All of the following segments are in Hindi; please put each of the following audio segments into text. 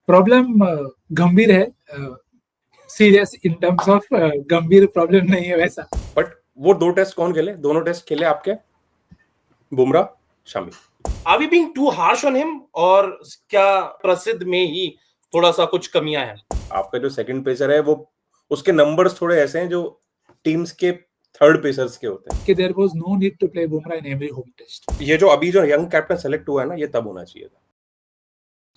प्रॉब्लम गंभीर है, सीरियस इन टर्म्स ऑफ गंभीर प्रॉब्लम नहीं है वैसा। बट वो 2 टेस्ट कौन खेले? दोनों टेस्ट खेले आपके Bumrah, Shami. Are we being too harsh on him और क्या प्रसिद्ध में ही थोड़ा सा कुछ कमियां हैं? आपका जो सेकंड पेसर है वो उसके नंबर्स थोड़े ऐसे हैं जो टीम्स के थर्ड पेसर्स के होते हैं कि there was no need to play Bumrah in every home test. ये जो अभी जो यंग कैप्टन सेलेक्ट हुआ है ना, ये तब होना चाहिए था।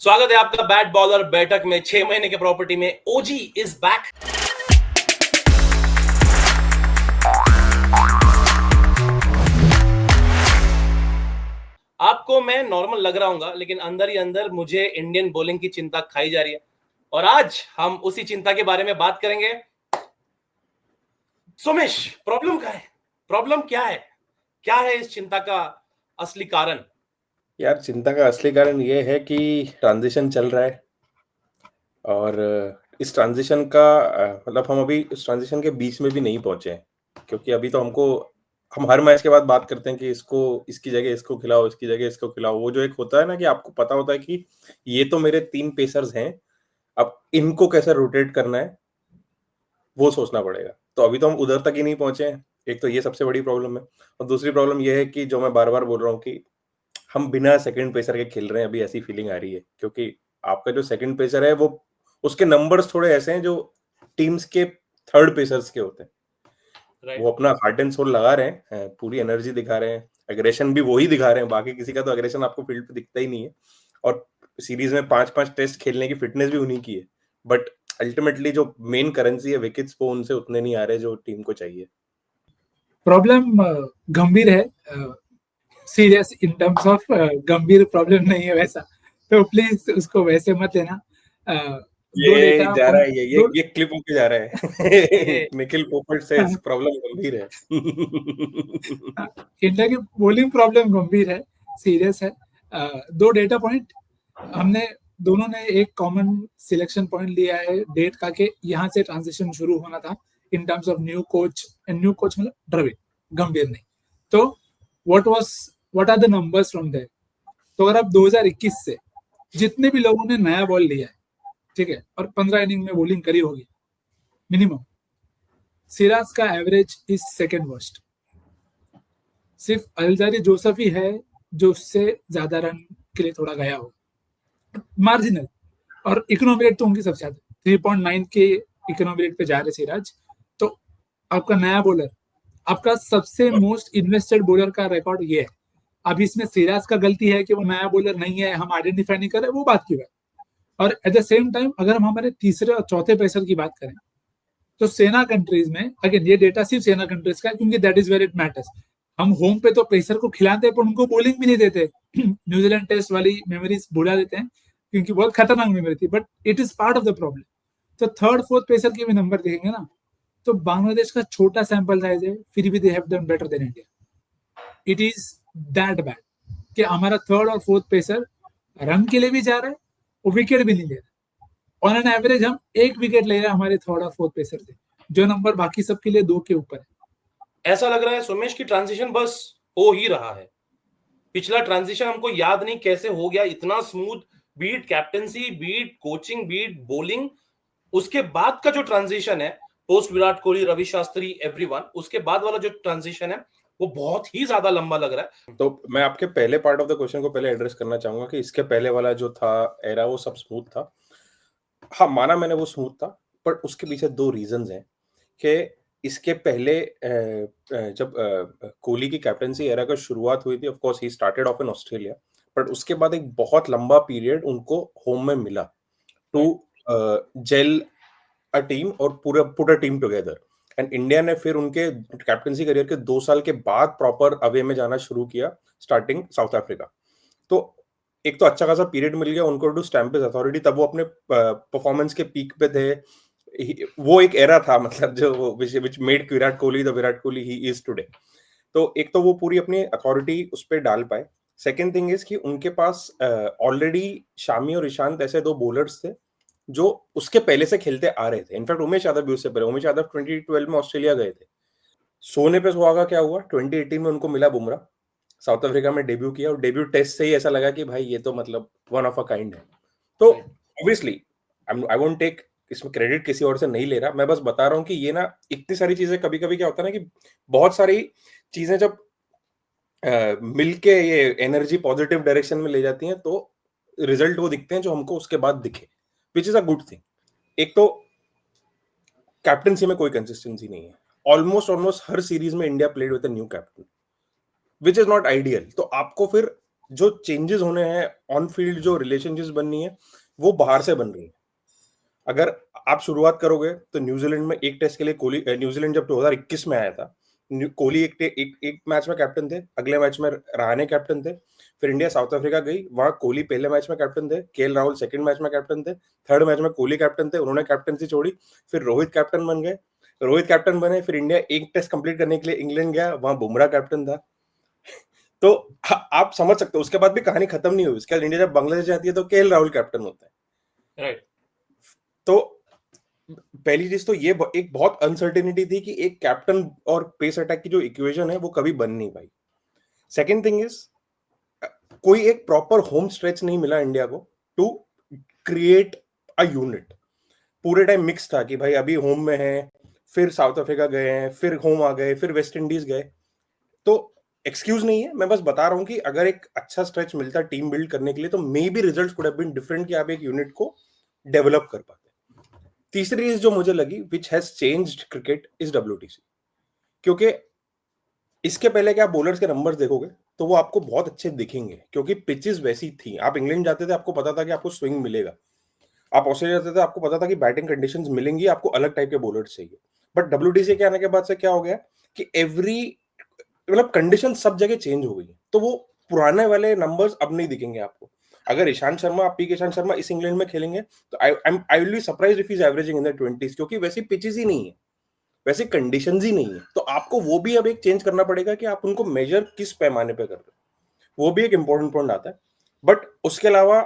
स्वागत है आपका बैट बॉलर बैठक में। 6 महीने के प्रॉपर्टी में ओजी इज बैक। आपको मैं नॉर्मल लग रहा हूँ, लेकिन अंदर ही अंदर मुझे इंडियन बॉलिंग की चिंता खाई जा रही है और आज हम उसी चिंता के बारे में बात करेंगे। सोमेश, प्रॉब्लम क्या है? प्रॉब्लम क्या है? क्या है इस चिंता का असली कारण? यार, चिंता का असली कारण ये है कि ट्रांजिशन चल रहा है और इस ट्रांजिशन का मतलब हम अभी इस ट्रांजिशन के बीच में भी नहीं पहुंचे हैं, क्योंकि अभी तो हम हर मैच के बाद बात करते हैं कि इसकी जगह इसको खिलाओ, इसकी जगह इसको खिलाओ। वो जो एक होता है ना कि आपको पता होता है कि ये तो मेरे 3 पेसर्स हैं, अब इनको कैसे रोटेट करना है वो सोचना पड़ेगा। तो अभी तो हम उधर तक ही नहीं पहुंचे हैं। एक तो ये सबसे बड़ी प्रॉब्लम है और दूसरी प्रॉब्लम ये है कि जो मैं बार-बार बोल रहा हूँ कि हम बिना सेकंड पेसर के खेल रहे हैं, अभी ऐसी फीलिंग आ रही है, क्योंकि आपका जो सेकंड पेसर है वो उसके नंबर्स थोड़े ऐसे हैं जो टीम्स के थर्ड पेसर्स के होते हैं। वो अपना हार्ट एंड सोल लगा रहे हैं, पूरी एनर्जी दिखा रहे हैं, एग्रेशन भी वही दिखा रहे हैं, बाकी किसी का तो एग्रेशन आपको फील्ड पे दिखता ही नहीं है। और सीरीज में 5-5 टेस्ट खेलने की फिटनेस भी उन्हीं की है, बट अल्टीमेटली जो मेन करेंसी है विकेट्स, वो उनसे उतने नहीं आ रहे जो टीम को चाहिए। प्रॉब्लम गंभीर है, सीरियस इन टर्म्स ऑफ गंभीर प्रॉब्लम नहीं है वैसा, तो प्लीज उसको वैसे मत लेना। ये जा रहा है, ये क्लिप होके जा रहा है। निखिल पोपट से प्रॉब्लम गंभीर है। इंडिया की बॉलिंग प्रॉब्लम गंभीर है, सीरियस है। 2 डेटा पॉइंट हमने दोनों ने एक कॉमन सिलेक्शन पॉइंट लिया है डेट का कि यहाँ से ट्रांजिशन शुरू होना था in terms of new coach मतलब द्रविड़, गंभीर नहीं। तो what are the numbers from there? तो अगर आप 2021 से जितने भी लोगों ने नया बॉल लिया है, ठीक है, और 15 इनिंग में बॉलिंग करी होगी मिनिमम, सिराज का एवरेज इज सेकंड वर्स्ट। सिर्फ अल्जारी जोसेफ ही है जो उससे ज्यादा रन के लिए थोड़ा गया हो, मार्जिनल। और इकोनॉमी रेट तो उनकी सबसे ज्यादा, 3.9 के इकोनॉमी रेट पे जा रहे सिराज। तो आपका नया बॉलर, आपका सबसे मोस्ट इन्वेस्टेड बॉलर का रिकॉर्ड ये है। अब इसमें सिराज का गलती है कि वो नया बॉलर नहीं है, हम आइडेंटिफाई नहीं कर रहे, वो बात की बात। और एट द सेम टाइम अगर हम हमारे तीसरे और चौथे पेसर की बात करें तो सेना कंट्रीज में, अगेन ये डेटा सिर्फ सेना कंट्रीज का है क्योंकि that is where it matters. हम होम पे तो पेसर को खिलाते हैं पर उनको बॉलिंग भी नहीं देते। न्यूजीलैंड टेस्ट वाली मेमोरीज भुला देते हैं क्योंकि बहुत खतरनाक मेमोरी थी, but it is part of the problem. तो थर्ड फोर्थ पेसर के भी नंबर देखेंगे ना, तो बांग्लादेश का छोटा सैंपल साइज है, फिर भी they have done better than India. It is that bad कि हमारा थर्ड और फोर्थ पेसर रन के लिए भी जा रहा है और विकेट भी नहीं ले रहा। ऑन एन एवरेज हम 1 विकेट ले रहे हैं हमारे थर्ड और फोर्थ पेसर से, जो नंबर बाकी सबके लिए 2 के ऊपर है। ऐसा लग रहा है सोमेश की ट्रांजिशन बस हो ही रहा है। पिछला ट्रांजिशन हमको याद नहीं कैसे हो गया, इतना smooth, beat captaincy, beat coaching, beat bowling. उसके बाद का जो ट्रांजिशन है पोस्ट विराट कोहली, रवि शास्त्री, एवरीवन, उसके बाद वाला जो ट्रांजिशन है वो बहुत ही ज्यादा लंबा लग रहा है। तो मैं आपके पहले पार्ट ऑफ द क्वेश्चन को पहले एड्रेस करना चाहूंगा कि इसके पहले वाला जो था एरा, वो सब स्मूथ था। हाँ, माना मैंने वो स्मूथ था, पर उसके पीछे 2 रीजंस हैं कि इसके पहले जब कोहली की कैप्टेंसी एरा का शुरुआत हुई थी, of course he started off in Australia, but उसके बाद एक बहुत लंबा पीरियड उनको होम में मिला टू जेल अ टीम और put a team together. And India ने फिर उनके कैप्टेंसी करियर के 2 साल के बाद प्रॉपर अवे में जाना शुरू किया, स्टार्टिंग साउथ अफ्रीका। तो एक तो अच्छा खासा पीरियड मिल गया उनको टू स्टैम्प हिज अथॉरिटी, तब वो अपने परफॉर्मेंस के पीक पे थे। वो एक एरा था, मतलब जो which made Virat Kohli the Virat Kohli he is today. तो एक तो वो पूरी अपनी अथॉरिटी उस पर डाल पाए। सेकेंड थिंग इज कि उनके पास ऑलरेडी शामी और ईशांत ऐसे 2 बॉलर्स थे जो उसके पहले से खेलते आ रहे थे। इनफैक्ट उमेश यादव भी उससे पहले, उमेश यादव 2012 में ऑस्ट्रेलिया गए थे। सोने पे सुहागा क्या हुआ, 2018 में उनको मिला बुमराह, साउथ अफ्रीका में डेब्यू किया और डेब्यू टेस्ट से ही ऐसा लगा कि भाई ये तो मतलब वन ऑफ अ काइंड है। तो ऑब्वियसली आई वोंट टेक इसमें क्रेडिट किसी और से नहीं ले रहा, मैं बस बता रहा हूँ कि ये ना इतनी सारी चीजें कभी-कभी क्या होता है ना कि बहुत सारी चीजें जब मिलके ये एनर्जी पॉजिटिव डायरेक्शन में ले जाती हैं तो रिजल्ट वो दिखते हैं जो हमको उसके बाद दिखे, which is a good thing. एक तो कैप्टनसी में कोई कंसिस्टेंसी नहीं है, ऑलमोस्ट हर सीरीज में India played with a new captain, which is not ideal. तो आपको फिर जो चेंजेस होने हैं ऑन फील्ड, जो रिलेशनशिप्स बननी है वो बाहर से बन रही है। अगर आप शुरुआत करोगे तो न्यूजीलैंड में एक टेस्ट के लिए कोहली, न्यूजीलैंड जब 2021 में आया था, कोहली एक मैच में कैप्टन थे, अगले मैच में रहाणे कैप्टन थे। फिर इंडिया साउथ अफ्रीका गई, वहां कोहली पहले मैच में कैप्टन थे, केएल राहुल सेकंड मैच में कैप्टन थे, थर्ड मैच में कोहली कैप्टन थे, उन्होंने कैप्टनसी छोड़ी, फिर रोहित कैप्टन बन गए, रोहित कैप्टन बने, फिर इंडिया एक टेस्ट कंप्लीट करने के लिए इंग्लैंड गया, वहां बुमराह कैप्टन था। तो आप समझ सकते हो उसके बाद भी कहानी खत्म नहीं हुई। उसके बाद इंडिया जब बांग्लादेश जाती है तो केएल राहुल कैप्टन होता है, राइट। तो पहली चीज तो ये एक बहुत अनसर्टेनिटी थी कि एक कैप्टन और पेस अटैक की जो इक्वेशन है वो कभी बन नहीं पाई। सेकंड थिंग इज कोई एक प्रॉपर होम स्ट्रेच नहीं मिला इंडिया को टू क्रिएट अ यूनिट। पूरे टाइम मिक्स था कि भाई अभी होम में है, फिर साउथ अफ्रीका गए हैं, फिर होम आ गए, फिर वेस्ट इंडीज गए। तो एक्सक्यूज नहीं है, मैं बस बता रहा हूं कि अगर एक अच्छा स्ट्रेच मिलता टीम बिल्ड करने के लिए तो maybe results could have been different, कि आप एक यूनिट को डेवलप कर पाते। तीसरी चीज जो मुझे लगी which has changed cricket is WTC, क्योंकि इसके पहले क्या बॉलर्स के नंबर्स देखोगे तो वो आपको बहुत अच्छे दिखेंगे क्योंकि पिचेस वैसी थी। आप इंग्लैंड जाते थे, आपको पता था कि आपको स्विंग मिलेगा, आप ऑस्ट्रेलिया जाते थे, आपको पता था कि बैटिंग कंडीशंस मिलेंगी, आपको अलग टाइप के बॉलर्स चाहिए। बट WTC के आने के बाद से क्या हो गया कि मतलब कंडीशन सब जगह चेंज हो गई है, तो वो पुराने वाले नंबर्स अब नहीं दिखेंगे आपको। अगर ईशांत शर्मा, आप पी ईशांत शर्मा इस इंग्लैंड में खेलेंगे तो I will be surprised if he is averaging in the 20s, क्योंकि वैसी पिचेस ही नहीं है, वैसी कंडीशंस ही नहीं है। तो आपको वो भी अब एक चेंज करना पड़ेगा कि आप उनको मेजर किस पैमाने पे कर रहे हो, वो भी एक इंपॉर्टेंट पॉइंट आता है। बट उसके अलावा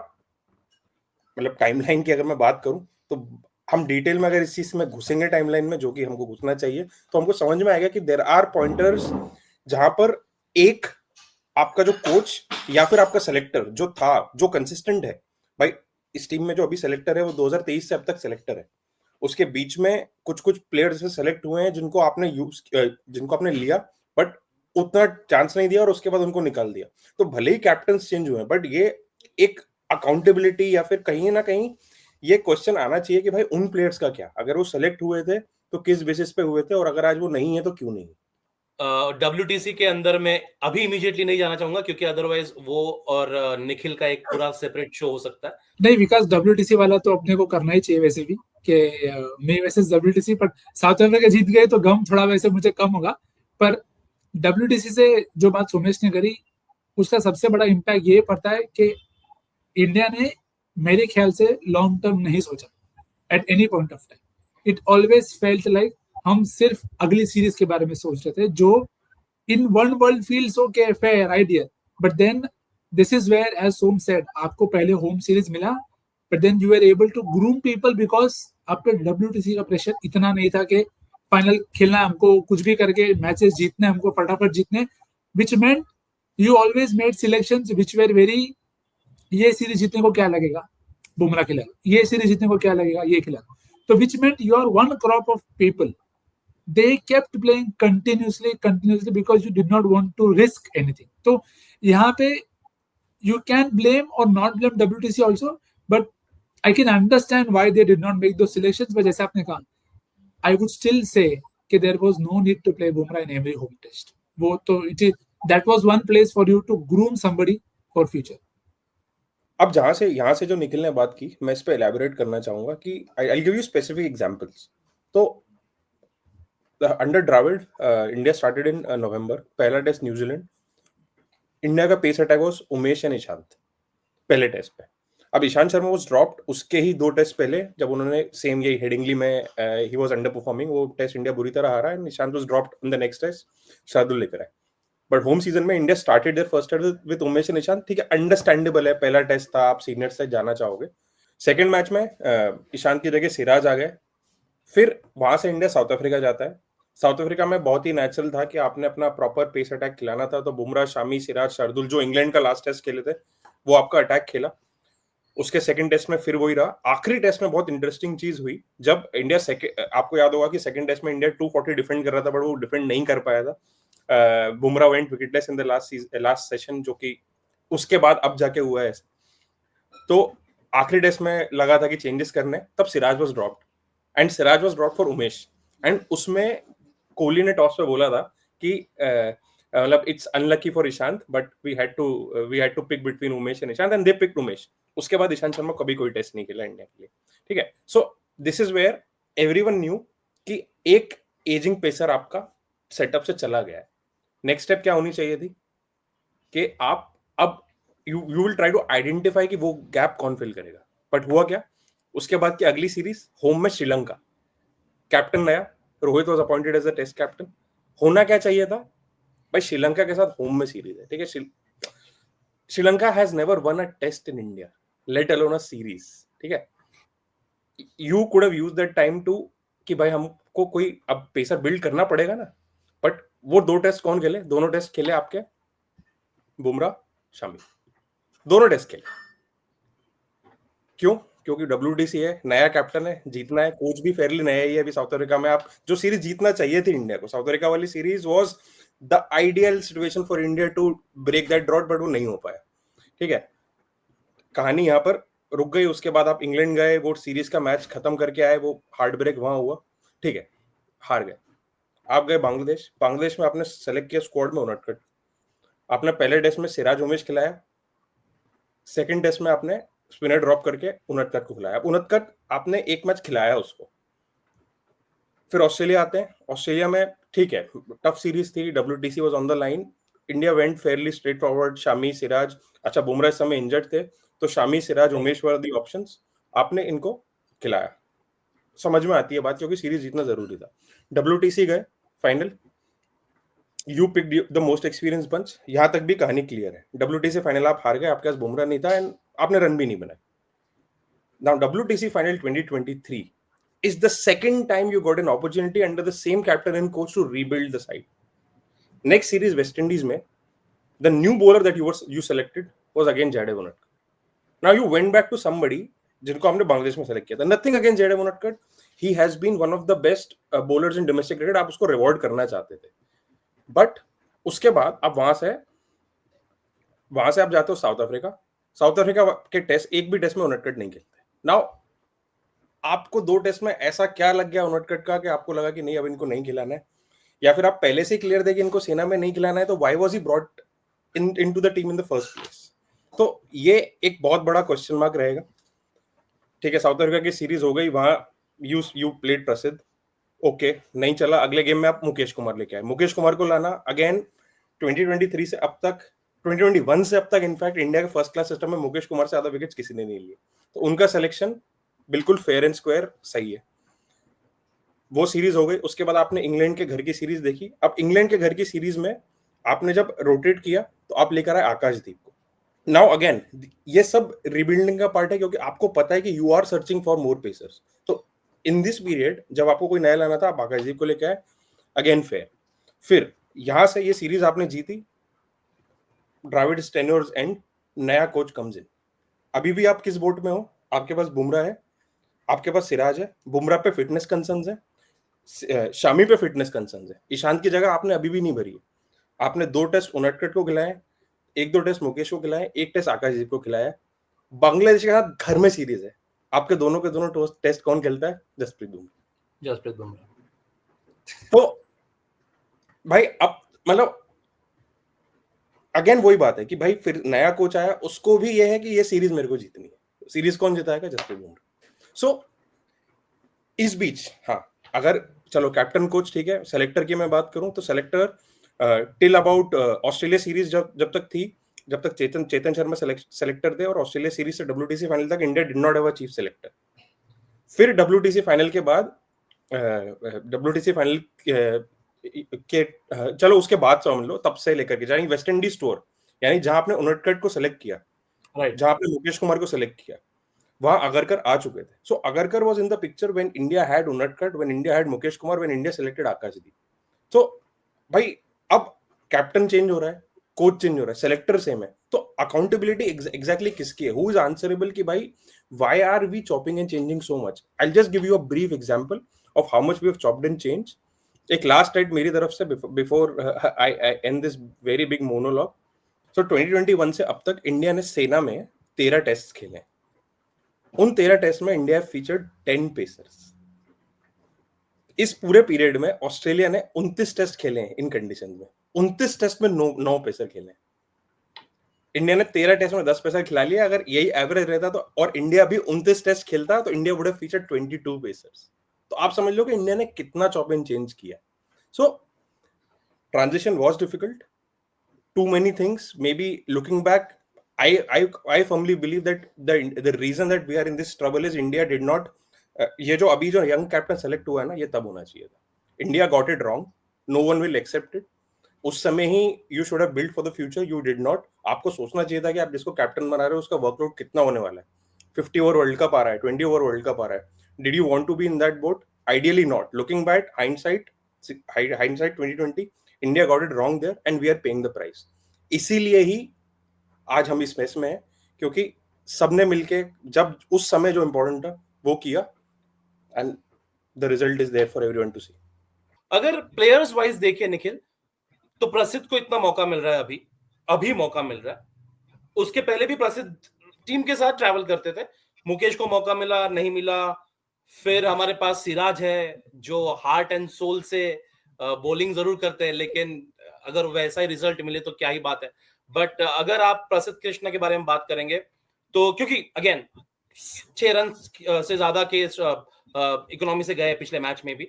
मतलब टाइमलाइन की अगर मैं बात करूं तो हम डिटेल में अगर इस चीज में घुसेंगे टाइमलाइन में, जो कि हमको घुसना चाहिए, तो हमको समझ में आएगा कि देयर आर पॉइंटर्स जहां पर एक आपका जो कोच या फिर आपका सेलेक्टर जो था, जो कंसिस्टेंट है, भाई इस टीम में जो अभी सेलेक्टर है वो 2023 से अब तक सेलेक्टर है, उसके बीच में कुछ कुछ प्लेयर्स सेलेक्ट हुए हैं जिनको आपने लिया बट उतना चांस नहीं दिया और उसके बाद उनको निकाल दिया। तो भले ही कैप्टन चेंज हुए बट ये एक अकाउंटेबिलिटी या फिर कहीं ना कहीं ये क्वेश्चन आना चाहिए कि भाई उन प्लेयर्स का क्या, अगर वो सेलेक्ट हुए थे तो किस बेसिस पे हुए थे, और अगर आज वो नहीं है तो क्यों नहीं। WTC के अंदर मैं अभी इमीडिएटली नहीं जाना चाहूंगा क्योंकि अदरवाइज वो और निखिल का एक पूरा सेपरेट शो हो सकता है। नहीं, विकास WTC वाला तो अपने को करना ही चाहिए वैसे भी कि मे वर्सेस WTC, पर साउथ अफ्रीका जीत गए तो गम थोड़ा वैसे मुझे कम होगा। पर WTC से जो बात सोमेश ने करी उसका सबसे बड़ा इम्पैक्ट ये पड़ता है कि इंडिया ने मेरे ख्याल से लॉन्ग टर्म नहीं सोचा at any point of time. It always felt like हम सिर्फ अगली सीरीज के बारे में सोच रहे थे, जो in one world feels okay fair idea, but then this is where as Som said आपको पहले होम सीरीज मिला, but then you are able to groom people because आपके WTC का प्रेशर इतना नहीं था कि फाइनल खेलना हमको, कुछ भी करके मैचेस जीतने हमको, फटाफट जीतने, which meant you always made selections which were very, ये सीरीज जीतने को क्या लगेगा बुमराह खिलाएगा, ये सीरीज जीतने को क्या लगेगा ये खिलाएगा, तो which meant you are one crop of people, they kept playing continuously because you did not want to risk anything. तो यहाँ पे you can blame or not blame WTC also, but I can understand why they did not make those selections. but जैसे आपने कहा, I would still say कि there was no need to play Bumrah in every home test. वो तो that was one place for you to groom somebody for future. अब यहाँ से जो निखिल ने बात की, मैं इस पे एलैबोरेट करना चाहूंगा कि I'll give you specific examples. तो under Dravid India started in November, पहला टेस्ट न्यूजीलैंड, इंडिया का pace attack was Umesh and Ishant पहले टेस्ट पे। अब ईशांत शर्मा वाज ड्रॉप्ड उसके ही 2 टेस्ट पहले, जब उन्होंने सेम यही हेडिंगली में ही वाज अंडर परफॉर्मिंग, वो टेस्ट इंडिया बुरी तरह हारा and Ishant was dropped in the next test, Shardul लेकर आए। बट होम सीजन में India started their first test with Umesh and Ishant, ठीक है, अंडरस्टैंडेबल है, पहला टेस्ट था, आप सीनियर्स तक जाना चाहोगे। सेकंड मैच में ईशांत की जगह सिराज आ गए, फिर वहां से इंडिया साउथ अफ्रीका जाता है। साउथ अफ्रीका में बहुत ही नेचुरल था कि आपने अपना प्रॉपर पेस अटैक खिलाना था, तो बुमराह, शामी, सिराज, शार्दुल जो इंग्लैंड का लास्ट टेस्ट खेले थे वो आपका अटैक खेला। उसके सेकंड टेस्ट में फिर वही रहा। आखिरी टेस्ट में बहुत इंटरेस्टिंग चीज हुई जब इंडिया आपको याद होगा कि सेकंड टेस्ट में इंडिया 240 डिफेंड कर रहा था, बट वो डिफेंड नहीं कर पाया था। Bumrah went wicketless in the last session, जो कि उसके बाद अब जाके हुआ है। तो आखिरी टेस्ट में लगा था कि चेंजेस करने, तब Siraj was dropped and Siraj was dropped for Umesh. And उसमें कोहली ने टॉस पे बोला था कि मतलब it's unlucky for Ishant, but we had to pick between Umesh and Ishant, and they picked Umesh. उसके बाद ईशांत शर्मा कभी कोई टेस्ट नहीं खेला इंडिया के लिए, ठीक है। So this is where everyone knew कि एक एजिंग पेसर आपका सेटअप से चला गया है। नेक्स्ट स्टेप क्या होनी चाहिए थी कि आप अब you will try to identify कि वो गैप कौन फिल करेगा। बट हुआ क्या, उसके बाद की अगली सीरीज होम में श्रीलंका, कैप्टन नया, Rohit was appointed as a test captain. होना क्या चाहिए था भाई, श्रीलंका के साथ होम में सीरीज है, ठीक है। Sri Lanka has never won a test in India, let alone a series, ठीक है। You could have used that time to कि भाई हमको कोई अब पेसर बिल्ड करना पड़ेगा ना। बट वो 2 टेस्ट कौन खेले? दोनों टेस्ट खेले आपके बुमराह शामी, दोनों टेस्ट खेले। क्यों? क्योंकि WTC है, नया कैप्टन है, जीतना है, कोच भी फेयरली नया ही है। अभी साउथ अफ्रीका में आप जो सीरीज जीतना चाहिए थी इंडिया को, साउथ अफ्रीका वाली series was the ideal situation for India to break that drought, but वो नहीं हो पाया, ठीक है। कहानी यहाँ पर रुक गई। उसके बाद आप इंग्लैंड गए, वो सीरीज का मैच खत्म करके आए, वो हार्ट ब्रेक वहां हुआ, ठीक है, हार गए। आप गए बांग्लादेश, बांग्लादेश में आपने सेलेक्ट किया स्क्वाड में उनटकट। आपने पहले टेस्ट में सिराज उमेश खिलाया, सेकंड टेस्ट में आपने स्पिनर ड्रॉप करके उनटकट को खिलाया। उनटकट आपने एक मैच खिलाया उसको। फिर ऑस्ट्रेलिया आते हैं, ऑस्ट्रेलिया में ठीक है टफ सीरीज थी, WTC was on the line, India went Fairlie straight forward, Shami Siraj, अच्छा बुमराह इस समय इंजर्ड थे, तो Shami Siraj Umesh were the options, आपने इनको खिलाया। समझ में आती है बात, क्योंकि सीरीज जीतना जरूरी था। WTC गए final, you pick the most experience bunch, यहां तक भी कहानी क्लियर है। WTC फाइनल आप हार गए, आपके पास बुमराह नहीं था एंड आपने रन भी नहीं बनाए। Now WTC final 2023 is the second time you got an opportunity under the same captain and coach to rebuild the side. Next series West Indies में the new bowler that you selected was again Jadhav Unadkat. Now you went back to somebody जिनको हमने बांग्लादेश में सेलेक्ट किया था। Nothing against Jadhav Unadkat, he has been one of the best bowlers in domestic cricket, आप उसको रिवॉर्ड करना चाहते थे। बट उसके बाद आप वहां से आप जाते हो साउथ अफ्रीका, साउथ अफ्रीका के टेस्ट, एक भी टेस्ट में उनटकट नहीं खेलते। नाउ आपको 2 टेस्ट में ऐसा क्या लग गया उनटकट का कि आपको लगा कि नहीं अब इनको नहीं खिलाना है, या फिर आप पहले से क्लियर थे कि इनको सेना में नहीं खिलाना है, तो why was he brought into the team in the first place? तो ये एक बहुत बड़ा क्वेश्चन मार्क रहेगा, ठीक है। साउथ अफ्रीका की सीरीज हो गई, वहां यू प्लेड प्रसिद्ध, ओके, नहीं चला, अगले गेम में आप मुकेश कुमार लेके आए। मुकेश कुमार को लाना अगेन 2023 से अब तक, 2021 से अब तक इनफैक्ट इंडिया के फर्स्ट क्लास सिस्टम में मुकेश कुमार से ज्यादा विकेट्स किसी ने नहीं लिए, तो उनका सिलेक्शन बिल्कुल फेयर एंड स्क्वायर सही है। वो सीरीज हो गई। उसके बाद आपने इंग्लैंड के घर की सीरीज देखी। अब इंग्लैंड के घर की सीरीज में आपने जब रोटेट किया तो आप लेकर आए आकाशदीप को। नाउ अगेन ये सब रिबिल्डिंग का पार्ट है, क्योंकि आपको पता है कि you are searching for more pacers. तो इन दिस पीरियड जब आपको कोई नया लाना था, आप आकाशदीप को लेकर आए, अगेन फेयर। फिर यहां से ये सीरीज आपने जीती, ड्राविड टेन्योर्स एंड, नया कोच कम्स इन। अभी भी आप किस बोट में हो? आपके पास बुमराह है, आपके पास सिराज है, बुमराह पे फिटनेस कंसर्न्स है, शामी पे फिटनेस कंसर्न्स है, ईशांत की जगह आपने अभी भी नहीं भरी है। आपने 2 टेस्ट उनटकट को खिलाए, 1-2 टेस्ट मुकेश को खिलाए, 1 टेस्ट आकाशदीप को खिलाया। बांग्लादेश के साथ घर में सीरीज है, आपके दोनों के दोनों टेस्ट कौन खेलता है? जसप्रीत बुमराह। तो भाई अब मतलब अगेन वही बात है कि भाई फिर नया कोच आया, उसको भी ये है कि ये सीरीज मेरे को जीतनी है। सीरीज कौन जिताएगा? जसप्रीत बुमराह। सो इस बीच हाँ, अगर चलो कैप्टन कोच ठीक है, सेलेक्टर की मैं बात करूं तो selector till about Australia series जब तक थी, जब तक चेतन शर्मा सेलेक्टर थे, और ऑस्ट्रेलिया सीरीज से WTC फाइनल तक India did not have a chief selector. फिर WTC फाइनल के बाद WTC फाइनल के चलो उसके बाद समझ लो, तब से लेकर के यानी वेस्ट इंडीज टूर, यानी जहां आपने उनटकट को सेलेक्ट किया, जहां आपने मुकेश कुमार को सेलेक्ट किया, वहां अगरकर आ चुके थे। So Agarkar was in the picture when India had Unadkat, when India had Mukesh Kumar, when India selected Akashdeep. तो भाई अब कैप्टन चेंज हो रहा है, कोच चेंज हो रहा है, सेलेक्टर सेम है, तो तो अकाउंटेबिलिटी एग्जैक्टली किसकी है? हु इज आंसरेबल कि भाई why are we chopping and changing so much? I just give you a brief example of how much we have chopped and change. एक लास्ट राइट मेरी तरफ से before I end this very big monologue. So 2021 से अब तक इंडिया ने सेना में 13 टेस्ट खेले. उन 13 टेस्ट में इंडिया फीचर्ड 10 पेसर्स. इस पूरे पीरियड में ऑस्ट्रेलिया ने 29 टेस्ट खेले हैं इन कंडीशन में. 29 टेस्ट में 9 पेसर खेले. इंडिया ने 13 टेस्ट में 10 पेसर खिला लिया. अगर यही एवरेज रहता तो और इंडिया भी 29 टेस्ट खेलता तो India would have featured 22 pacers. तो आप समझ लो कि इंडिया ने कितना चॉप एंड चेंज किया. So transition was difficult. Too many things. Maybe looking back, I firmly believe that the reason that we are in this trouble is India did not. ये जो अभी जो यंग कैप्टन सेलेक्ट हुआ है ना, ये तब होना चाहिए था. India got it wrong. No one will accept it. उस समय ही you should have build for the future. You did not. आपको सोचना चाहिए था कि आप जिसको कैप्टन बना रहे हो उसका वर्कलोड कितना होने वाला है. 50 ओवर वर्ल्ड कप आ रहा है, 20 ओवर वर्ल्ड कप आ रहा है. Did you want to be in that boat? Ideally not. Looking back, hindsight 2020, India got it wrong there and we are paying the price. इसीलिए ही आज हम इस मैच में हैं, क्योंकि सबने मिलके जब उस समय जो इंपॉर्टेंट था वो किया, and the result is there for everyone to see. अगर प्लेयर्स वाइज देखिए निखिल, तो प्रसिद्ध को इतना मौका मिल रहा है, अभी मौका मिल रहा है. उसके पहले भी प्रसिद्ध टीम के साथ ट्रैवल करते थे. मुकेश को मौका मिला, नहीं मिला. फिर हमारे पास सिराज है जो हार्ट एंड सोल से बॉलिंग जरूर करते हैं, लेकिन अगर वैसा ही रिजल्ट मिले तो क्या ही बात है. बट अगर आप प्रसिद्ध कृष्णा के बारे में बात करेंगे तो, क्योंकि अगेन 6 रन से ज्यादा के इकोनॉमी से गए पिछले मैच में भी,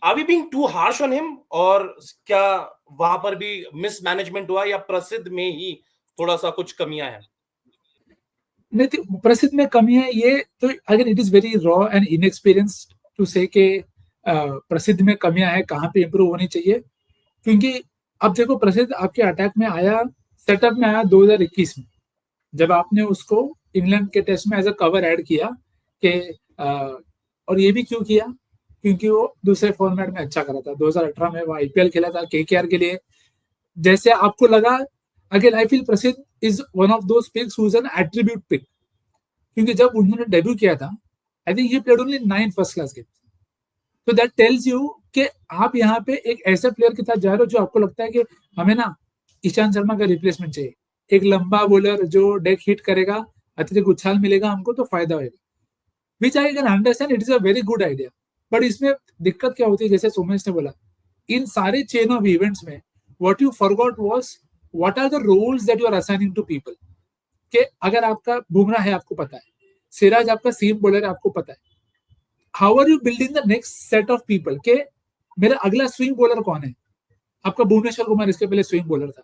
are we being too harsh on him, और क्या वहां पर भी मिसमैनेजमेंट हुआ, या प्रसिद्ध में ही थोड़ा सा कुछ कमियां हैं? नहीं, तो प्रसिद्ध में कमी है ये तो, अगर it is very raw and inexperienced to say के प्रसिद्ध में कमियां है, कहाँ पे इंप्रूव होनी चाहिए. क्योंकि अब देखो, प्रसिद्ध आपके अटैक में आया, सेटअप में आया 2021 में, जब आपने उसको इंग्लैंड के टेस्ट में एज अ कवर ऐड किया कि और ये भी क्यों किया, क्योंकि वो दूसरे फॉर्मेट में अच्छा करा था. 2018 में वो आईपीएल खेला था केकेआर के लिए. जैसे आपको लगा, again I feel Prasidh is one of those picks who is an attribute pick, क्योंकि जब उन्होंने डेब्यू किया था, I think he played only 9 first class games. तो दैट टेल्स यू कि आप यहाँ पे एक ऐसे प्लेयर के साथ जा रहे हो जो आपको लगता है कि हमें ना ईशांत शर्मा का रिप्लेसमेंट चाहिए, एक लंबा बॉलर जो डेक हिट करेगा, अत्यधिक उछाल मिलेगा हमको तो फायदा होगा. Which I can understand, it is a very good idea. But इसमें दिक्कत क्या होती है, जैसे सोमेश ने बोला, इन सारे चेन ऑफ इवेंट्स में what you forgot was what are the roles that you are assigning to people. कि अगर आपका बुमराह है, आपको पता है, सिराज आपका सीम बॉलर है, आपको पता है, how are you building the next set of people के मेरा अगला स्विंग बॉलर कौन है. आपका भुवनेश्वर कुमार इसके पहले स्विंग बॉलर था,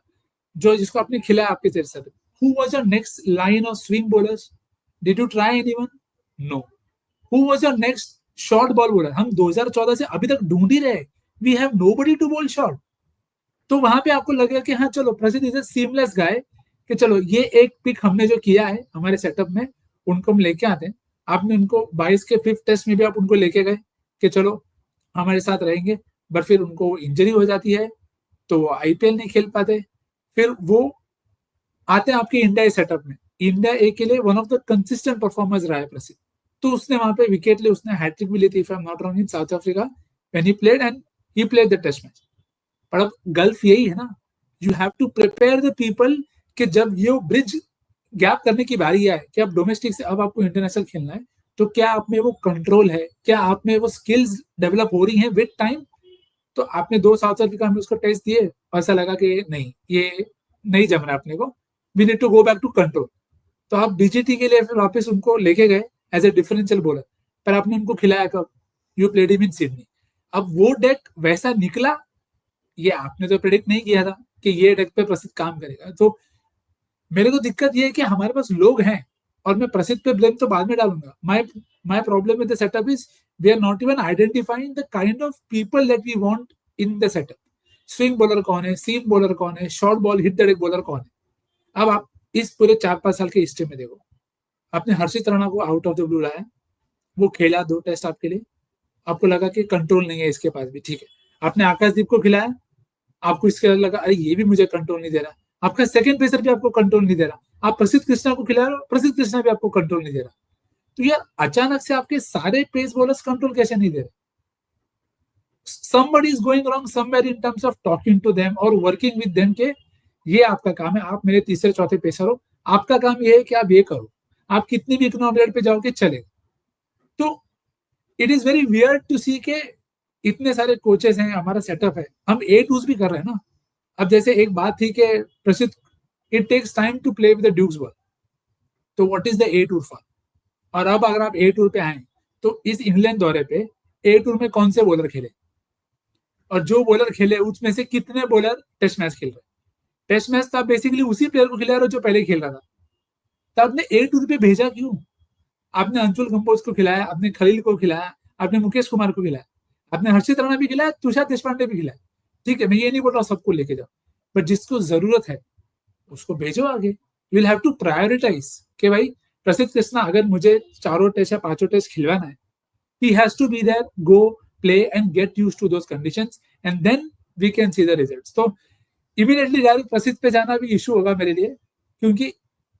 जो जिसको आपने खिलाया आपके तेरे साथ. Who was your next line of swing bowlers? Did you try anyone? No. Who was your next short ball bowler? हम 2014 से अभी तक ढूंढ ही रहे, we have nobody to bowl short. तो वहां पे आपको लगेगा कि हाँ चलो, प्रसिद्ध इज अ सीमलेस गाय, कि चलो ये एक पिक हमने जो किया है हमारे सेटअप में, उनको हम लेके आते हैं. आपने उनको 22 के 5th टेस्ट में भी आप उनको लेके गए कि चलो हमारे साथ रहेंगे, बट फिर उनको इंजरी हो जाती है तो वो आईपीएल नहीं खेल पाते. फिर वो आते हैं आपके इंडिया सेटअप में. इंडिया ए के लिए one of the consistent performers रहा है प्रसिद्ध. तो उसने वहां पे विकेट ली, उसने हैट्रिक भी ली थी, if I am not wrong, in South Africa when he played, and he played the test match. पर अब गल्फ यही है ना, you have to prepare the people कि जब ये ब्रिज गैप करने की बारी आए कि अब डोमेस्टिक से अब आपको इंटरनेशनल खेलना है, तो क्या आप में वो कंट्रोल है, क्या आप में वो स्किल्स डेवलप हो रही हैं विद टाइम. तो आपने 2 साउथ अफ्रीका में उसको टेस्ट दिए, ऐसा लगा कि नहीं, ये नहीं जम रहा अपने को, we need to go back to control. तो आप बीजीटी के लिए फिर वापस उनको लेके गए एज ए डिफरेंशियल बॉलर, पर आपने उनको खिलाया कब? You played him in Sydney. अब वो डेक वैसा निकला, ये आपने तो प्रेडिक्ट नहीं किया था कि ये डेक पे प्रसिद्ध काम करेगा. तो मेरे को दिक्कत ये है कि हमारे पास लोग हैं, और मैं प्रसिद्ध पे ब्लेम तो बाद में डालूंगा. My problem with the setup is we are not even identifying the kind of people that we want in the setup. Swing bowler कौन है, सीम बॉलर कौन है, short ball hit the deck bowler कौन है. अब आप इस पूरे 4-5 साल के हिस्ट्री में देखो, आपने हर्षित राणा को आउट ऑफ द ब्लू लाया, वो खेला 2 टेस्ट आपके लिए, आपको लगा कि कंट्रोल नहीं है इसके पास भी, ठीक है. आपने आकाशदीप को खिलाया, आपको इसके लगा अरे ये भी मुझे कंट्रोल नहीं दे रहा, आपका सेकंड पेसर भी आपको कंट्रोल नहीं दे रहा, आप प्रसिद्ध कृष्णा को खिला रहे हो, प्रसिद्ध कृष्णा भी आपको कंट्रोल नहीं दे रहा। तो यार अचानक से आपके सारे पेस बॉलर्स कंट्रोल कैसे नहीं दे रहे? somebody is going wrong somewhere in terms of talking to them और working with them के ये आपका काम है, आप मेरे तीसरे चौथे पेसर हो, आपका काम ये है कि आप ये करो, आप कितनी भी इकोनॉमी पे जाओगे चलेगा। तो it is very weird to see के इतने सारे कोचेस हैं, हमारा सेटअप है, हम ए टूज भी कर रहे हैं ना। अब जैसे एक बात थी कि Prasidh it takes time to play with the Dukes ball, तो what is the A tour for? और अब अगर आप ए टूर पे आए तो इस इंग्लैंड दौरे पे ए टूर में कौन से बॉलर खेले, और जो बॉलर खेले उसमें से कितने बॉलर टेस्ट मैच खेल रहे? टेस्ट मैच तो आप बेसिकली उसी प्लेयर को खिला रहे हो जो पहले खेल रहा था। तो आपने ए टूर पे भेजा क्यों? आपने अंशुल कंबोज को खिलाया, आपने खलील को खिलाया, आपने मुकेश कुमार को खिलाया, आपने हर्षित राणा भी खिलाया, तुषार देशपांडे भी खिलाया। ठीक है, मैं ये नहीं बोल रहा सबको लेके जाओ, बट जिसको जरूरत है उसको भेजो आगे। You will have to prioritise कि भाई प्रसिद्ध कृष्णा अगर मुझे 4 टेस्ट या 5 टेस्ट खिलवाना है, he has to be there, go play and get used to those conditions and then we can see the results. तो immediately डायरेक्ट प्रसिद्ध पे जाना भी इशू होगा मेरे लिए, क्योंकि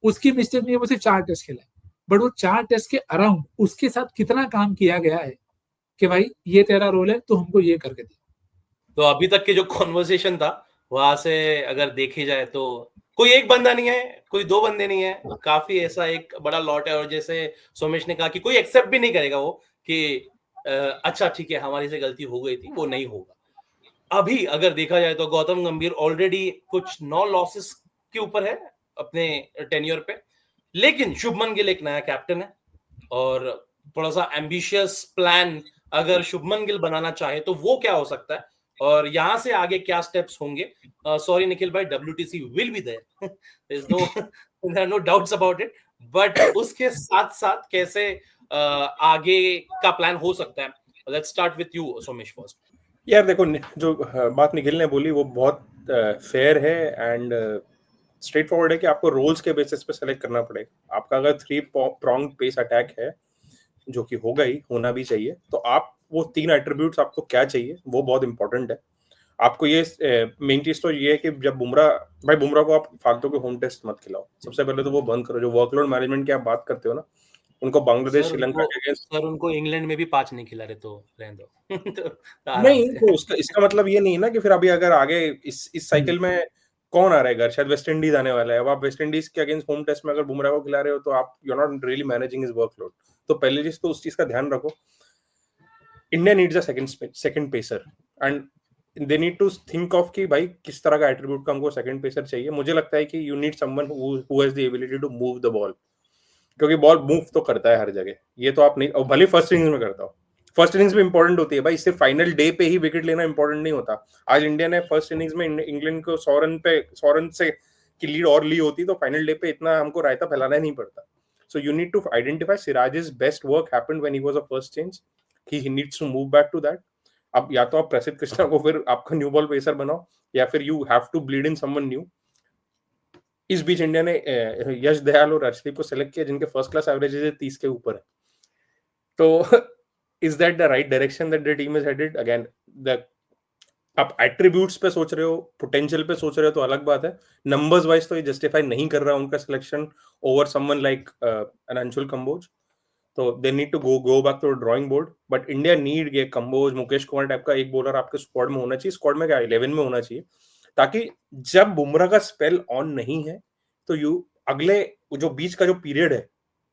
उसकी मिस्टेक नहीं है, वो सिर्फ 4 टेस्ट खेला है, बट वो 4 टेस्ट के अराउंड उसके साथ कितना काम किया गया है कि भाई ये तेरा रोल है तो हमको ये करके दे। तो अभी तक के जो कॉन्वर्सेशन था वहां से अगर देखे जाए तो कोई एक बंदा नहीं है, कोई 2 बंदे नहीं है, काफी ऐसा एक बड़ा लॉट है। और जैसे सोमेश ने कहा कि कोई एक्सेप्ट भी नहीं करेगा वो कि अच्छा ठीक है हमारी से गलती हो गई थी, वो नहीं होगा। अभी अगर देखा जाए तो गौतम गंभीर ऑलरेडी कुछ 9 लॉसेस के ऊपर है अपने टेन्योर पे, लेकिन शुभमन गिल एक नया कैप्टन है और थोड़ा सा एम्बिशियस प्लान अगर शुभमन गिल बनाना चाहे तो वो क्या हो सकता है और यहाँ से आगे क्या स्टेप्स होंगे। सॉरी निखिल भाई, WTC will be there, there are no doubts about it, but उसके साथ साथ कैसे आगे का प्लान हो सकता है। Let's start with you Somesh first. यार देखो, जो बात निखिल ने बोली वो बहुत फेयर है एंड स्ट्रेट फॉरवर्ड है कि आपको रोल्स के बेसिस पे सेलेक्ट करना पड़ेगा। आपका अगर 3 pronged पेस अटैक है, जो कि होगा ही, होना भी चाहिए, तो आप वो 3 एट्रीब्यूट्स आपको क्या चाहिए वो बहुत इंपॉर्टेंट है। आपको ये मेन चीज तो ये है कि जब बुमराह को आप फालतू के होम टेस्ट मत खिलाओ। सबसे पहले तो वो बंद करो। जो वर्कलोड मैनेजमेंट की आप बात करते हो ना, उनको बांग्लादेश, श्रीलंका के अगेंस्ट, सर उनको इंग्लैंड में भी 5 नहीं खिला रहे तो रहने दो। तो नहीं, तो इसका मतलब ये नहीं ना कि फिर अभी अगर आगे इस साइकिल में कौन आ रहेगा, शायद वेस्ट इंडीज आने वाला है। अब आप वेस्ट इंडीज के अगेंस्ट होम टेस्ट में अगर बुमराह को खिला रहे हो तो आप you are not really managing his workload. तो पहली चीज तो उस चीज का ध्यान रखो। India needs a second pacer and they need to think of कि भाई किस तरह का एट्रीब्यूट का हमको सेकंड पेसर चाहिए। मुझे लगता है कि you need someone who has the ability to move the ball, क्योंकि बॉल मूव तो करता है हर जगह। ये तो आप नहीं, और भले फर्स्ट इनिंग्स में करता हो, फर्स्ट इनिंग्स भी इंपॉर्टेंट होती है भाई। सिर्फ फाइनल डे पे ही विकेट लेना इंपॉर्टेंट नहीं होता। आज इंडिया ने फर्स्ट इनिंग्स में इंग्लैंड को 100 रन से की लीड और ली होती तो फाइनल डे पे इतना हमको रायता फैलाना नहीं पड़ता। So you need to identify Siraj's best work happened when he was a first change, he needs to move back to that. अब या तो आप प्रसिद्ध कृष्णा को फिर आपका न्यू बॉल पेसर बनाओ, या फिर you have to bleed in someone new. इस बीच इंडिया ने यश दयाल और अर्शदीप को सेलेक्ट किया, जिनके फर्स्ट क्लास एवरेजेस 30 के ऊपर है। तो is that the right direction that the team is headed? Again, आप एट्रीब्यूट्स पे सोच रहे हो, पोटेंशियल पे सोच रहे हो तो अलग बात है। नंबर्स वाइज तो ये जस्टिफाई नहीं कर रहा उनका selection over someone like an Anshul Kamboj. तो they need to go back to drawing board. But India need ये कंबोज, मुकेश कुमार टाइप का एक बॉलर आपके स्क्वाड में होना चाहिए। स्क्वाड में क्या, 11 में होना चाहिए, ताकि जब बुमराह का स्पेल ऑन नहीं है तो यू अगले जो बीच का जो पीरियड है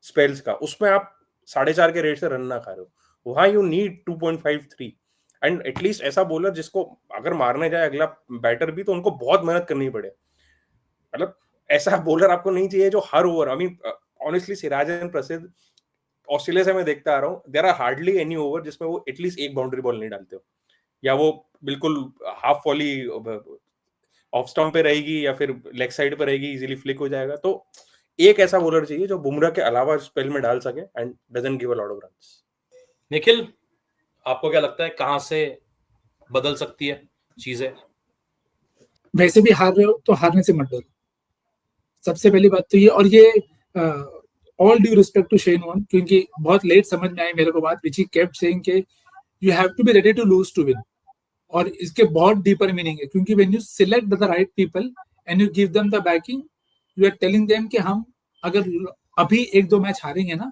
स्पेल्स का, उसमें आप 4.5 के रेट से रन ना खा रहे हो। वहां यू नीड 2.53 एंड एटलीस्ट ऐसा बॉलर जिसको अगर मारने जाए अगला बैटर भी तो उनको बहुत मेहनत करनी पड़े। मतलब ऐसा बॉलर आपको नहीं चाहिए जो हर over, I mean honestly Siraj and Prasidh Australia से मैं देखता आ रहा हूँ, there are hardly any over जिसमें वो एटलीस्ट एक बाउंड्री बॉल नहीं डालते हो, या वो बिल्कुल हाफ वॉली ऑफ स्टंप पे रहेगी या फिर लेग साइड पे रहेगी, इजीली फ्लिक हो जाएगा। तो एक ऐसा बॉलर चाहिए जो बुमराह के अलावा स्पेल में डाल सके and doesn't give a lot of runs. Nikhil, आपको क्या लगता है कहां से बदल सकती है चीजें? वैसे भी हार रहे हो तो हारने से मत डरो, सबसे पहली बात तो ये। और ये all due respect to Shane Warne, क्योंकि बहुत लेट समझ में आई मेरे को बात, विच ही केप्ट सेइंग के you have to be ready to lose to win. और इसके बहुत डीपर मीनिंग है, क्योंकि when you select the right people and you give them the backing, you are telling them कि हम अगर अभी 1-2 मैच हारेंगे ना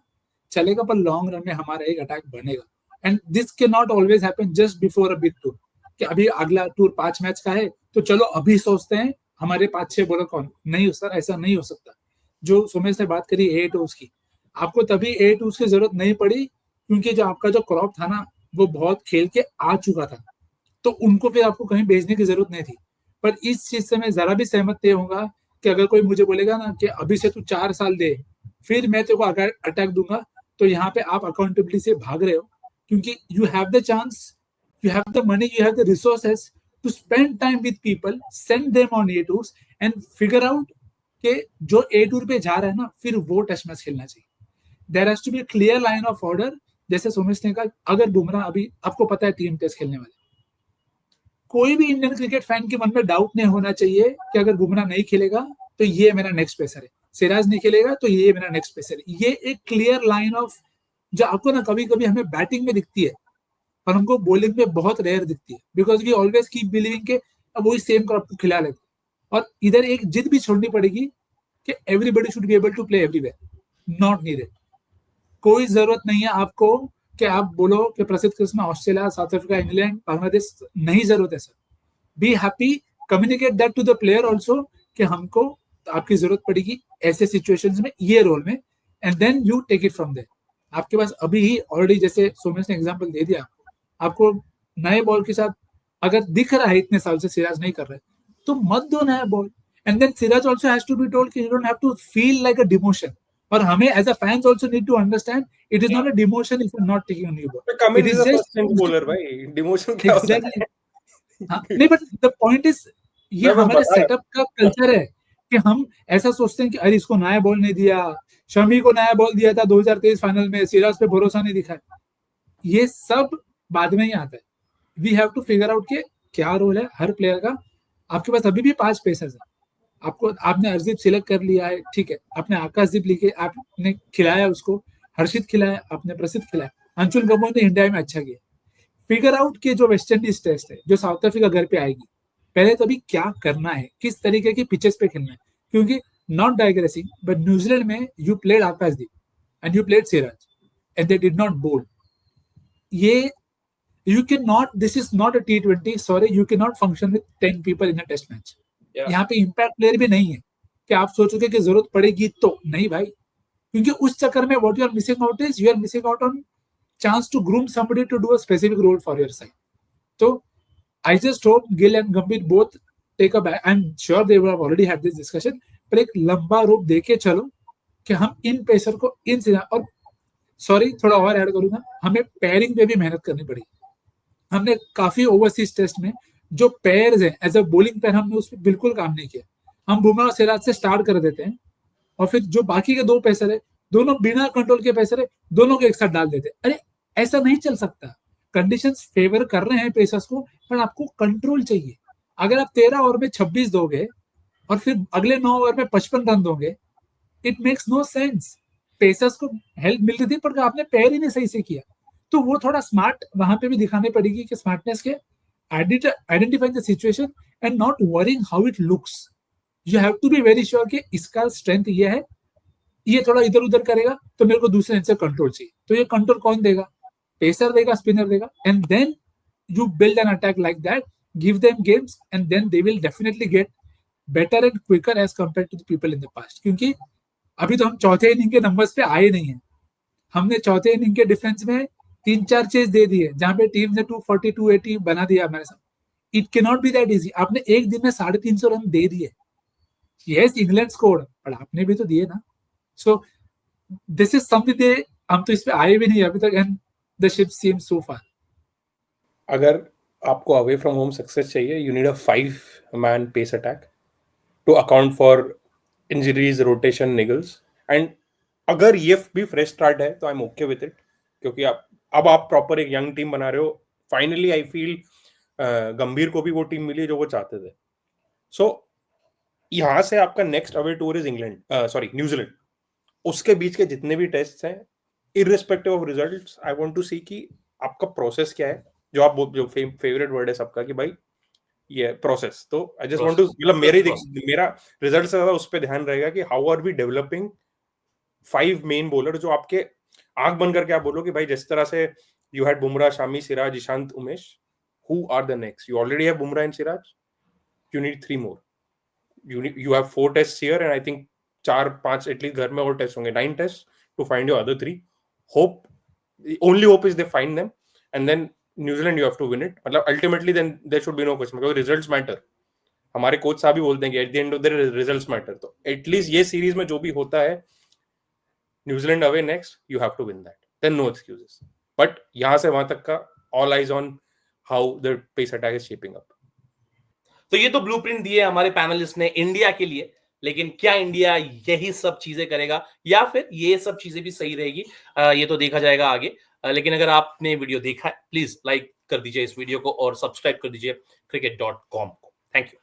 चलेगा, पर लॉन्ग रन में हमारा एक अटैक बनेगा. And this can not always happen just before a big tour, कि अभी अगला टूर 5 मैच का है तो चलो अभी सोचते हैं हमारे 5-6 बॉलर कौन. नहीं सर, ऐसा नहीं हो सकता. जो सुमेश ने बात करी 8 ओवर्स की, आपको तभी 8 ओवर्स की जरूरत नहीं पड़ी क्योंकि जो आपका जो क्रॉप था ना वो बहुत खेल के आ चुका था, तो उनको फिर आपको कहीं भेजने की जरूरत नहीं थी. पर इस चीज से मैं जरा भी सहमत नहीं होऊंगा कि अगर कोई मुझे बोलेगा ना कि अभी से तू 4 साल दे फिर मैं तेरे को अटैक दूंगा, तो यहाँ पे आप अकाउंटेबिलिटी से भाग रहे हो. क्योंकि you have the chance, you have the money, you have the resources to spend time with people, send them on 8 tours and figure out कि जो 8 टूर पे जा रहा है ना फिर वो टेस्ट मैच खेलना चाहिए. There has to be clear line of order. जैसे सोमेश ने कहा, अगर बुमराह अभी आपको पता है 3 टेस्ट खेलने वाले, कोई भी इंडियन क्रिकेट फैन के मन में डाउट नहीं होना चाहिए कि अगर बुमराह नहीं खेलेगा तो ये मेरा नेक्स्ट पेसर है, सिराज नहीं खेलेगा तो ये मेरा नेक्स्ट पेसर है. ये एक क्लियर लाइन ऑफ, जो आपको ना कभी कभी हमें बैटिंग में दिखती है पर हमको बॉलिंग में बहुत रेयर दिखती है, because we always keep believing के अब वही सेम क्रॉप को खिला लेते. और इधर एक जिद भी छोड़नी पड़ेगी कि everybody should be able to play everywhere. Not needed. कोई जरूरत नहीं है आपको कि आप बोलो कि Prasidh Krishna Australia, South Africa, England, Bangladesh, नहीं जरूरत है sir. Be happy, communicate that to the player also कि हमको आपकी जरूरत पड़ेगी ऐसे सिचुएशंस में, ये रोल में, and then you take it from there. आपके पास अभी ही ऑलरेडी, जैसे सोमेश ने एग्जांपल दे दिया, आपको नए बॉल के साथ अगर दिख रहा है इतने साल से सिराज नहीं कर रहे तो मत दो नया ball. And then Siraj also has to be told कि you don't have to feel like a demotion. और हमें as a fans also need to understand it is not a demotion if you not taking a new ball. Cummins it is is a just first time bowler भाई, डिमोशन क्या होता है? हाँ, नहीं, बट द पॉइंट इज ये मैं हमारे बता रहा सेटअप का कल्चर है कि हम ऐसा सोचते हैं कि अरे इसको नया बॉल नहीं दिया, शमी को नया बॉल दिया था 2023 फाइनल में, सिराज पे भरोसा नहीं दिखा. ये सब बाद में ही आता है. We have to figure out कि क्या रोल है हर प्लेयर का. आपके पास अभी भी 5 पेसर्स है, आपको आपने अर्शदीप सिलेक्ट कर लिया है, ठीक है, आपने आकाशदीप लिखे, आपने खिलाया उसको, हर्षित खिलाया, आपने प्रसिद्ध खिलाया, अंशुल गंभीर ने इंडिया में अच्छा किया. फिगर आउट के जो वेस्ट इंडीज टेस्ट है, जो साउथ अफ्रीका घर पे आएगी, पहले तो अभी क्या करना है, किस तरीके की पिचेस पे खेलना है. क्योंकि नॉट डाइग्रेसिंग बट न्यूजीलैंड में you played Akashdeep and you played Siraj and they did not बोल. ये you cannot, this is not a T20, sorry, you cannot function with 10 people in a test match. यहाँ पे इम्पैक्ट प्लेयर भी नहीं है कि आप सोचोगे कि जरूरत पड़ेगी तो नहीं भाई. क्योंकि उस चक्कर में what you are missing out is you are missing out on chance to groom somebody to do a specific role for your side. So I just hope Gill and Gambhir both take a back. I'm sure they have already had this discussion. पर एक लंबा रूप देके चलो कि हम इन पेसर को इन, और सॉरी थोड़ा और ऐड करूंगा, हमें पेयरिंग पे भी मेहनत करनी पड़ेगी. हमने काफी ओवरसीज टेस्ट में जो पेयर्स हैं एज अ बॉलिंग पेयर, हमने उस पर बिल्कुल काम नहीं किया. हम बुमराह और सिराज से स्टार्ट कर देते हैं और फिर जो बाकी के 2 पेसर है, दोनों बिना कंट्रोल के पेसर है, दोनों को एक साथ डाल देते. अरे ऐसा नहीं चल सकता. कंडीशंस फेवर कर रहे हैं पेसर्स को, पर आपको कंट्रोल चाहिए. अगर आप 13 ओवर में 26 दोगे और फिर अगले 9 ओवर में 55 रन दोगे, it makes no sense. Pacers को हेल्प मिल रही थी पर आपने पेयर ही नहीं सही से किया. तो वो थोड़ा स्मार्ट वहां पे भी दिखाने पड़ेगी कि स्मार्टनेस के identifying the situation and not worrying how it looks. You have to be very sure कि इसका स्ट्रेंथ ये है, ये थोड़ा इधर उधर करेगा तो मेरे को दूसरे एंड से कंट्रोल चाहिए. तो ये कंट्रोल कौन देगा? पेसर देगा, स्पिनर देगा. And then you build an attack like that, give them games and then they will definitely get better and quicker as compared to the people in the past. क्योंकि अभी तो हम चौथे इनिंग के नंबर्स पे आए नहीं है. हमने चौथे इनिंग के डिफेंस में 3-4 चेज दे दिए जहां पे टीम ने 240 280 बना दिया हमारे साथ. It can not be that easy. आपने एक दिन में 350 रन दे दिए. यस, इंग्लैंड स्कोर्ड, पर आपने भी तो दिए ना. So this is something they, हम तो इस पे आए भी नहीं अभी तक and the ship seems so far. अगर आपको अवे फ्रॉम होम सक्सेस चाहिए, you need a 5-man pace attack to account for injuries, rotation, niggles. And अगर ये भी फ्रेश स्टार्ट है तो I am okay with it, क्योंकि अब आप प्रॉपर एक यंग टीम बना रहे हो. फाइनली आई फील गंभीर को भी वो टीम मिली जो वो चाहते थे. सो यहां से आपका next away tour is New Zealand. उसके बीच के जितने भी टेस्ट हैं, irrespective of results, I want to see कि आपका प्रोसेस क्या है. जो फेवरेट वर्ड है सबका कि भाई ये प्रोसेस। तो आई जस्ट वांट टू, मतलब मेरा रिजल्ट से ज्यादा उस पे ध्यान रहेगा कि how are we developing 5 main bowler जो आपके आंख बंद करके आप बोलो कि भाई जिस तरह से you had Bumrah, Shami, Siraj, Ishant, Umesh, who are the next? You already have Bumrah and Siraj, you need 3 more, you have 4 tests here and I think 4-5 at least घर में और टेस्ट होंगे, 9 tests to find your other 3. Hope, the only hope is they find them and then New Zealand you have to win it. मतलब ultimately then there should be no question because results matter. हमारे कोच साहब भी बोलते हैं कि at the end of the day results matter. तो एटलीस्ट ये सीरीज में जो भी होता है, New Zealand away next, you have to win that. Then no excuses. But यहाँ से वहां तक का all eyes on how the pace attack is shaping up. तो ये तो ब्लूप्रिंट दिए हमारे पैनलिस्ट ने इंडिया के लिए, लेकिन क्या इंडिया यही सब चीजें करेगा या फिर ये सब चीजें भी सही रहेगी, ये तो देखा जाएगा आगे। लेकिन अगर आपने वीडियो देखा है, प्लीज लाइक कर दीजिए इस वीडियो को और सब्सक्राइब कर दीजिए cricket.com को। Thank you.